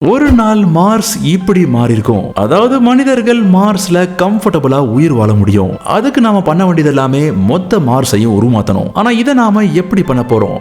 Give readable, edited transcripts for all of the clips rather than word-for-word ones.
ஒரு நாள் மார்ஸ் இப்படி மாறி இருக்கும். அதாவது மனிதர்கள் மார்ஸ்ல கம்ஃபர்டபுளா உயிர் வாழ முடியும். அதுக்கு நாம பண்ண வேண்டியது எல்லாமே மொத்த மார்ஸையும் உருமாத்தணும். ஆனா இதை நாம எப்படி பண்ண போறோம்?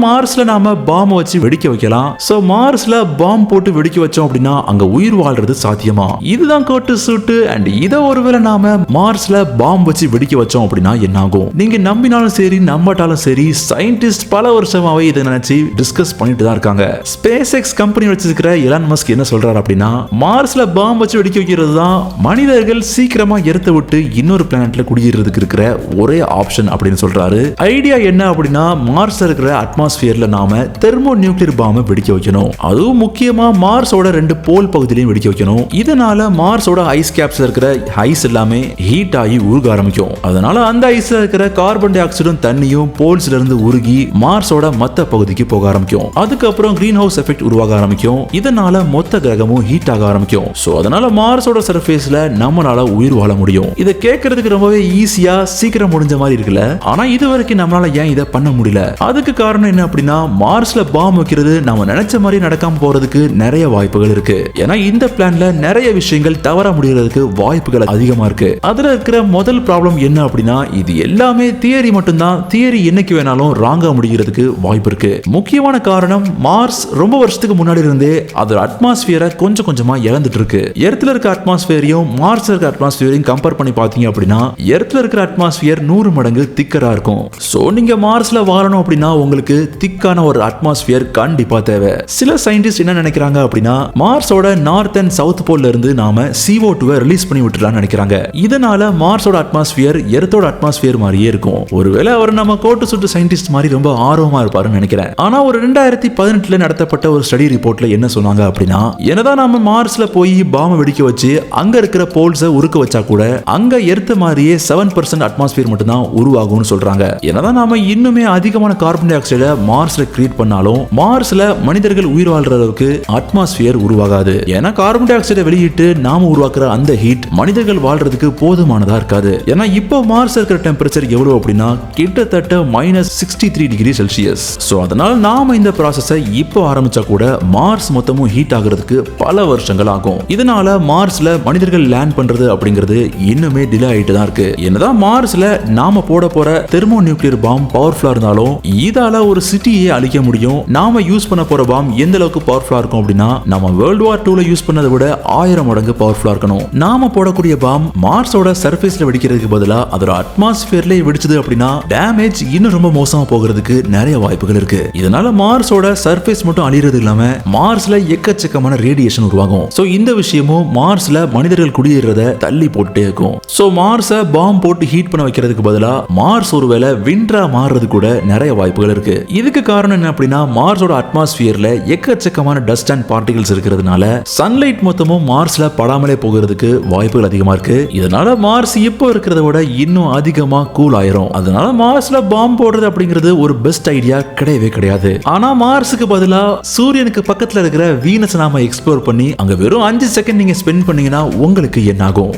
மார்ஸ்ல நாம பாம் வச்சு வெடிக்க வைக்கலாம். சோ மார்ஸ்ல பாம் போட்டு வெடிக்க வச்சோம் அப்படின்னா அங்க உயிர் வாழ்றது சாத்தியமா? இதுதான் கோட்டு சூட்டு. அண்ட் இதை ஒருவேளை நாம மார்ஸ்ல பாம் வச்சு வெடிக்க வச்சோம் அப்படின்னா என்ன ஆகும்? நீங்க நம்பினாலும் சரி நம்பட்டாலும் சரி, சயின்டிஸ்ட் பல வருஷமாவே இதை நினைச்சு டிஸ்கஸ் பண்ணிட்டு தான் இருக்காங்க. ஸ்பேஸ் எக்ஸ் கம்பெனி வச்சிருக்கிற எலான் மஸ்க் என்ன சொல்றாரு அப்படின்னா, மார்ஸ்ல பாம் வச்சு வெடிக்க வைக்கிறது தான் மனிதர்கள் சீக்கிரமா எர்த்த விட்டு இன்னொரு பிளானட்ல குடியேறதுக்கு இருக்கிற ஒரே ஆப்ஷன் அப்படின்னு சொல்றாரு. ஐடியா என்ன அப்படின்னா, மார்ஸ்ல இருக்கிற அட்மாஸ்பியர்ல நாம தெர்மோ நியூக்ளியர் பாம்பை வெடிக்க வைக்கணும். அதுவும் முக்கியமா மார்ஸோட 2 போல் பகுதியிலையும் வெடிக்க வைக்கணும். இதனால மார்ஸோட ஐஸ் கேப்ஸ்ல இருக்கிற ஐஸ் எல்லாமே ஹீட் ஆகி உருக ஆரம்பிக்கும். அதனால அந்த ஐஸ்ல இருக்கிற கார்பன் டை ஆக்சைடும் தண்ணியும் போல்ஸ்ல இருந்து உருகி மார்ஸோட மத்த பகுதிக்கு போக ஆரம்பிக்கும். அதுக்கப்புறம் கிரீன் ஹவுஸ் எஃபெக்ட் உருவாக ஆரம்பிக்கும். இதனால மொத்த கிரகமும் ஹீட் ஆக ஆரம்பிக்கும். சோ அதனால மார்ஸோட சர்ஃபேஸ்ல நம்மளால உயிர் வாழ முடியும். இதை கேட்கறதுக்கு ரொம்பவே ஈஸியா சீக்கிரம் முடிஞ்ச மாதிரி இருக்குல்ல. ஆனா இது வரைக்கும் நம்மளால ஏன் இதை பண்ண முடியல? அதுக்கு காரணம் என்ன அப்படின்னா, மார்ஸ்ல பாம் வைக்கிறது நம்ம நினைச்ச மாதிரி நடக்காம போறதுக்கு நிறைய வாய்ப்புகள் இருக்கு. ஏன்னா இந்த பிளான்ல நிறைய விஷயங்கள் தவற முடியறதுக்கு வாய்ப்புகள் அதிகமா இருக்கு. அதுல இருக்கிற முதல் ப்ராப்ளம் என்ன அப்படின்னா, இது எல்லாமே தியரி மட்டும்தான். தியரி என்னைக்கு வேணாலும் ராங்கா முடிகிறதுக்கு வாய்ப்பு இருக்கு. முக்கியமான காரணம், மார்ஸ் ரொம்ப வருஷத்துக்கு முன்னாடி இருந்தே அதோட அட்மாஸ்பியரை கொஞ்சம் கொஞ்சமா இழந்துட்டு இருக்கு. எர்த்ல இருக்க அட்மாஸ்பியரையும் மார்ஸ்ல இருக்க அட்மாஸ்பியரையும் கம்பேர் பண்ணி பாத்தீங்க அப்படின்னா, எர்த்ல இருக்கிற அட்மாஸ்பியர் 100 மடங்கு திக்கரா இருக்கும். சோ நீங்க மார்ஸ்ல வாழணும் அப்படின்னா உங்களுக்கு திக்கான ஒரு அட்மாஸ்பியர் கண்டிப்பா தேவை. சில சயின்டிஸ்ட் என்ன நினைக்கிறாங்க அப்படின்னா, மார்ஸோட நார்த் அண்ட் சவுத் போல்ல இருந்து நாம CO2 ரிலீஸ் பண்ணி விட்டுலாம்னு நினைக்கிறாங்க. இதனால மார்ஸோட அட்மாஸ்பியர் எர்த்தோட அட்மாஸ்பியர் மாதிரியே இருக்கும். ஒருவேளை அவர் நம்ம கோட்டு சுட்டு சயின்டிஸ்ட் மாதிரி ரொம்ப ஆர்வமா இருப்பாருன்னு நினைக்கிறேன். ஆனா ஒரு 2018 நடத்தப்பட்ட ஒரு ஸ்டடி ரிப்போர்ட்ல என்ன சொன்னாங்க அப்படின்னா, என்னதான் நாம மார்ஸ்ல போய் பாம் வெடிக்க வச்சு அங்க இருக்கிற போல்ஸை உருக்க வச்சா கூட அங்க எர்த்த மாதிரியே 7% அட்மாஸ்பியர் மட்டும் தான் உருவாகும்னு சொல்றாங்க. என்னதான் நாம இன்னுமே அதிகமான கார்பன் டை ஆக்சைடை மார்ஸ்ல கிரியேட் பண்ணாலும் மார்ஸ்ல மனிதர்கள் உயிர் வாழ்ற அளவுக்கு அட்மாஸ்பியர் உருவாகாது. ஏன்னா கார்பன் டை ஆக்சைடை வெளியிட்டு நாம உருவாக்குற அந்த ஹீட் மனிதர்கள் வாழ்றதுக்கு போதுமானதா இருக்காது. ஏன்னா இப்போ மார்ஸ் இருக்கிற டெம்பரேச்சர் எவ்வளவு அப்படின்னா கிட்டத்தட்ட -63 டிகிரி செல்சியஸ். சோ அதனால நாம இந்த ப்ராசஸை இப்போ ஆரம்பிச்சா கூட மார்ஸ் மொத்தமும் ஹீட் ஆகிறதுக்கு பல வருஷங்கள் ஆகும். இதனால மார்ஸ்ல மனிதர்கள் லேண்ட் பண்றது அப்படிங்கிறது இன்னுமே டிலே ஆயிட்டு தான் இருக்கு. என்னதான் மார்ஸ்ல நாம போட போற தெர்மோ நியூக்ளியர் பாம் பவர்ஃபுல்லா இருந்தாலும் இதால ஒரு சிட்டியே அழிக்க முடியும். நாம யூஸ் பண்ண போற பாம் எந்த அளவுக்கு பவர்ஃபுல்லா இருக்கும் அப்படின்னா, நம்ம வேர்ல்ட் வார் 2ல யூஸ் பண்ணதை விட 1000 மடங்கு பவர்ஃபுல்லா இருக்கணும். நாம போடக்கூடிய பாம் மார்ஸோட சர்ஃபேஸ்ல வெடிக்கிறதுக்கு பதிலா அதோட அட்மாஸ்பியர்லயே வெடிச்சது அப்படின்னா டேமேஜ் இன்னும் ரொம்ப மோசமா போகிறதுக்கு நிறைய வாய்ப்புகள் இருக்கு. இதனால மார்ஸோட சர்ஃபேஸ் மட்டும் அழியறது இல்லாம மார்ஸ்ல எக்கச்சக்கமான ரேடியேஷன் உருவாகும். சோ இந்த விஷயமும் மார்ஸ்ல மனிதர்கள் குடியேறத தள்ளி போட்டுட்டே இருக்கும். சோ மார்ஸை பாம் போட்டு ஹீட் பண்ண வைக்கிறதுக்கு பதிலா மார்ஸ் ஒருவேளை விண்டரா மாறுறது கூட நிறைய வாய்ப்புகள் இருக்கு. இதுக்கு காரணம் என்ன அப்படின்னா, மார்ஸோட அட்மாஸ்பியர்ல எக்கச்சக்கமான டஸ்ட் அண்ட் பார்ட்டிகல்ஸ் இருக்கிறதுனால சன்லைட் மொத்தமும் மார்ஸ்ல படாமலே போகிறதுக்கு வாய்ப்புகள் அதிகமா இருக்கு. இதனால மார்ஸ் இப்போ இருக்கிறத விட இன்னும் அதிகமா கூல் ஆயிரும். அதனால மார்ஸ்ல பாம் போடுறது அப்படிங்கிறது ஒரு பெஸ்ட் ஐடியா கிடையவே கிடையாது. ஆனா மார்ஸுக்கு பதிலா சூரியனுக்கு பக்கத்துல இருக்கிற வீனஸ் நாம எக்ஸ்ப்ளோர் பண்ணி அங்க வெறும் 5 செகண்ட் நீங்க ஸ்பெண்ட் பண்ணீங்கன்னா உங்களுக்கு என்ன ஆகும்?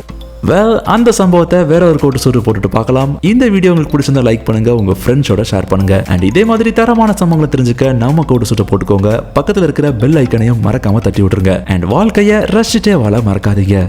அந்த சம்பவத்தை வேற ஒரு கோட்டு சூடு போட்டுட்டு பார்க்கலாம். இந்த வீடியோ உங்களுக்கு பிடிச்சிருந்தா லைக் பண்ணுங்க, உங்க ஃப்ரெண்ட்ஸோட ஷேர் பண்ணுங்க. அண்ட் இதே மாதிரி தரமான சம்பவங்களை தெரிஞ்சுக்க நம்ம கோட்டு சூட்டை போட்டுக்கோங்க. பக்கத்துல இருக்கிற பெல் ஐக்கனையும் மறக்காம தட்டி விட்டுருங்க. அண்ட் வாழ்க்கைய ரசிச்சுட்டே வாழ மறக்காதீங்க.